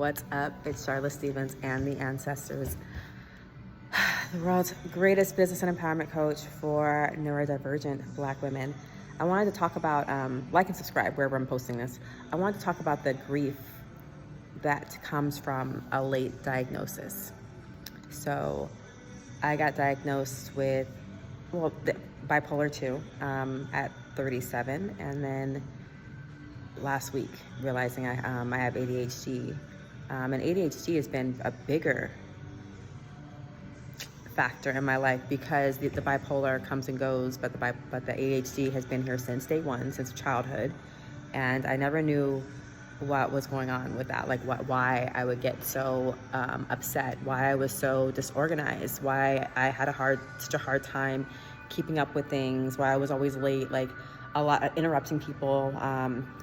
What's up? It's Charlotte Stevens and the Ancestors, the world's greatest business and empowerment coach for neurodivergent Black women. I wanted to talk about, like and subscribe wherever I'm posting this. I wanted to talk about the grief that comes from a late diagnosis. So I got diagnosed with, bipolar 2 at 37, and then last week realizing I have ADHD. And ADHD has been a bigger factor in my life because the bipolar comes and goes, but the ADHD has been here since day one, since childhood, and I never knew what was going on with that, like why I would get so upset, why I was so disorganized, why I had such a hard time keeping up with things, why I was always late, like a lot of interrupting people,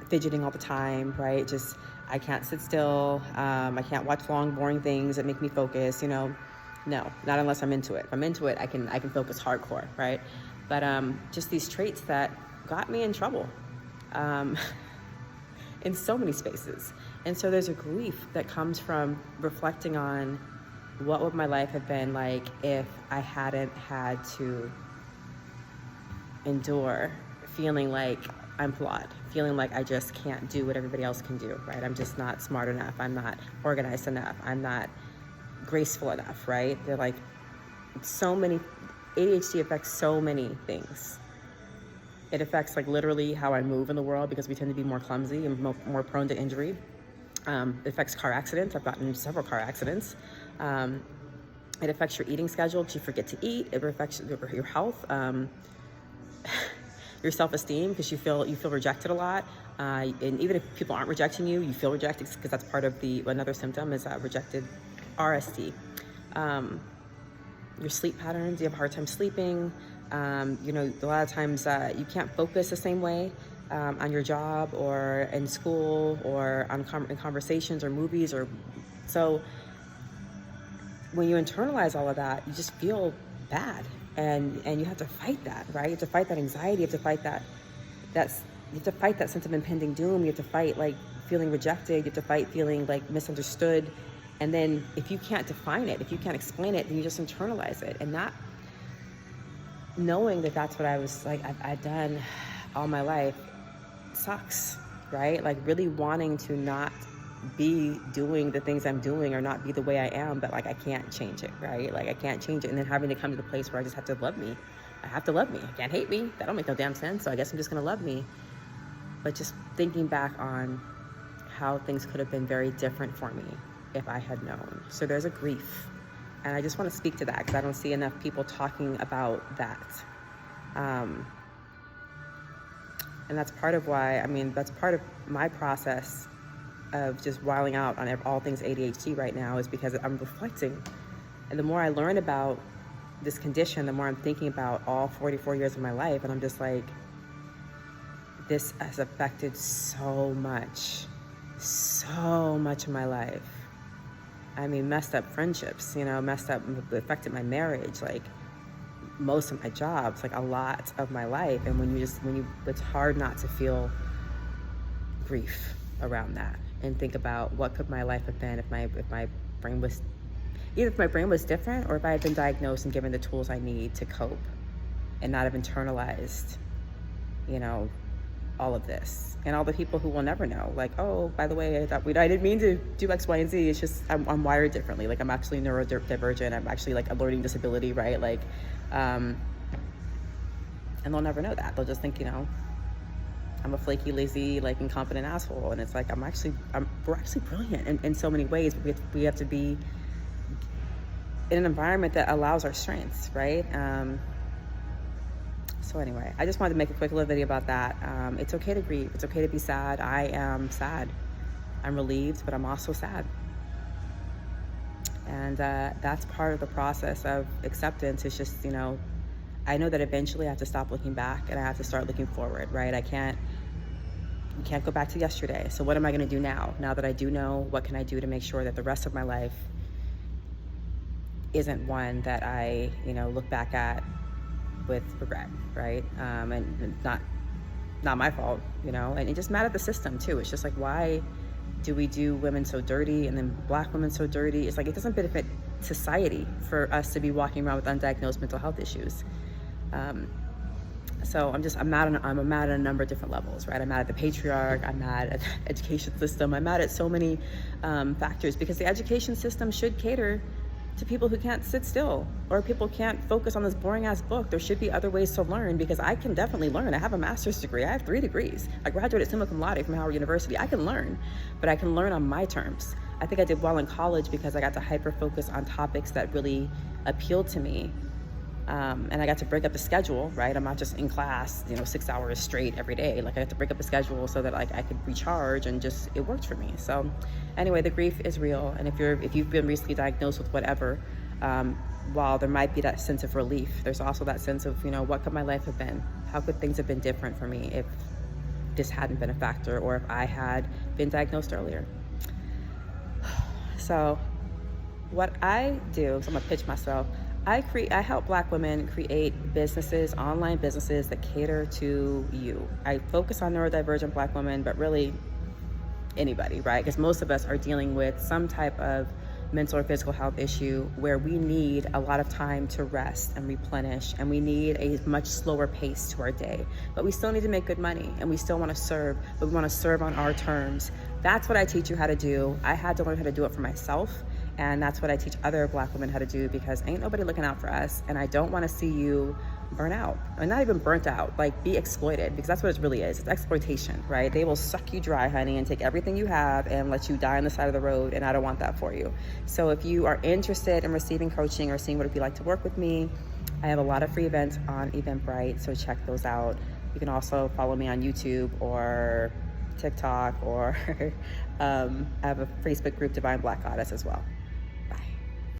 fidgeting all the time, right? Just, I can't sit still. I can't watch long, boring things that make me focus, no, not unless I'm into it. If I'm into it, I can focus hardcore, right? But just these traits that got me in trouble in so many spaces. And so there's a grief that comes from reflecting on what would my life have been like if I hadn't had to endure feeling like I'm flawed, feeling like I just can't do what everybody else can do, right? I'm just not smart enough. I'm not organized enough. I'm not graceful enough, right? They're like so many, ADHD affects so many things. It affects like literally how I move in the world because we tend to be more clumsy and more prone to injury. It affects car accidents. I've gotten several car accidents. It affects your eating schedule because you forget to eat. It affects your health, your self-esteem because you feel rejected a lot. And even if people aren't rejecting you, you feel rejected because that's part of another symptom is rejected RSD. Your sleep patterns, you have a hard time sleeping. A lot of times you can't focus the same way on your job or in school or in conversations or movies. So when you internalize all of that, you just feel bad, and you have to fight that, right? You have to fight that anxiety. You have to fight that sense of impending doom. You have to fight like feeling rejected. You have to fight feeling like misunderstood. And then if you can't define it, if you can't explain it, then you just internalize it. And not knowing that that's what I was like, I've done all my life sucks, right? Like really wanting to not be doing the things I'm doing or not be the way I am, but like I can't change it, right? Like I can't change it. And then having to come to the place where I just have to love me. I have to love me. I can't hate me. That don't make no damn sense. So I guess I'm just gonna love me. But just thinking back on how things could have been very different for me if I had known. So there's a grief. And I just want to speak to that because I don't see enough people talking about that. And that's part of that's part of my process of just wilding out on all things ADHD right now is because I'm reflecting. And the more I learn about this condition, the more I'm thinking about all 44 years of my life. And I'm just like, this has affected so much of my life. I mean, messed up friendships, affected my marriage, like most of my jobs, like a lot of my life. And it's hard not to feel grief around that and think about what could my life have been if my brain was, either if my brain was different or if I had been diagnosed and given the tools I need to cope and not have internalized, all of this. And all the people who will never know, like, oh, by the way, I didn't mean to do X, Y, and Z. It's just I'm wired differently. Like I'm actually neurodivergent. I'm actually like a learning disability, right? Like, and they'll never know that. They'll just think, I'm a flaky, lazy, like incompetent asshole. And it's like we're actually brilliant in so many ways. But we have to be in an environment that allows our strengths, right? So anyway, I just wanted to make a quick little video about that. It's okay to grieve. It's okay to be sad. I am sad. I'm relieved, but I'm also sad. And that's part of the process of acceptance. It's just, I know that eventually I have to stop looking back and I have to start looking forward, right? You can't go back to yesterday. So what am I going to do now? Now that I do know, what can I do to make sure that the rest of my life isn't one that I, look back at with regret, right? And not my fault, and it just mad at the system too. It's just like, why Do we do women so dirty and then Black women so dirty? It's like, it doesn't benefit society for us to be walking around with undiagnosed mental health issues. So I'm mad at a number of different levels, right? I'm mad at the patriarch, I'm mad at the education system, I'm mad at so many factors, because the education system should cater to people who can't sit still, or people can't focus on this boring ass book. There should be other ways to learn, because I can definitely learn. I have a master's degree, I have 3 degrees. I graduated summa cum laude from Howard University. I can learn, but I can learn on my terms. I think I did well in college because I got to hyper focus on topics that really appealed to me. And I got to break up the schedule, right? I'm not just in class, 6 hours straight every day. Like, I got to break up the schedule so that like I could recharge, and just, it worked for me. So anyway, the grief is real. And if you've been recently diagnosed with whatever, while there might be that sense of relief, there's also that sense of, what could my life have been? How could things have been different for me if this hadn't been a factor, or if I had been diagnosed earlier? So what I do, so I'm gonna pitch myself. I help Black women create businesses, online businesses that cater to you. I focus on neurodivergent Black women, but really anybody, right? Because most of us are dealing with some type of mental or physical health issue where we need a lot of time to rest and replenish, and we need a much slower pace to our day. But we still need to make good money, and we still want to serve, but we want to serve on our terms. That's what I teach you how to do. I had to learn how to do it for myself. And that's what I teach other Black women how to do, because ain't nobody looking out for us. And I don't want to see you burn out, or not even burnt out, like be exploited, because that's what it really is. It's exploitation, right? They will suck you dry, honey, and take everything you have and let you die on the side of the road. And I don't want that for you. So if you are interested in receiving coaching or seeing what it'd be like to work with me, I have a lot of free events on Eventbrite, so check those out. You can also follow me on YouTube or TikTok, or I have a Facebook group, Divine Black Goddess, as well.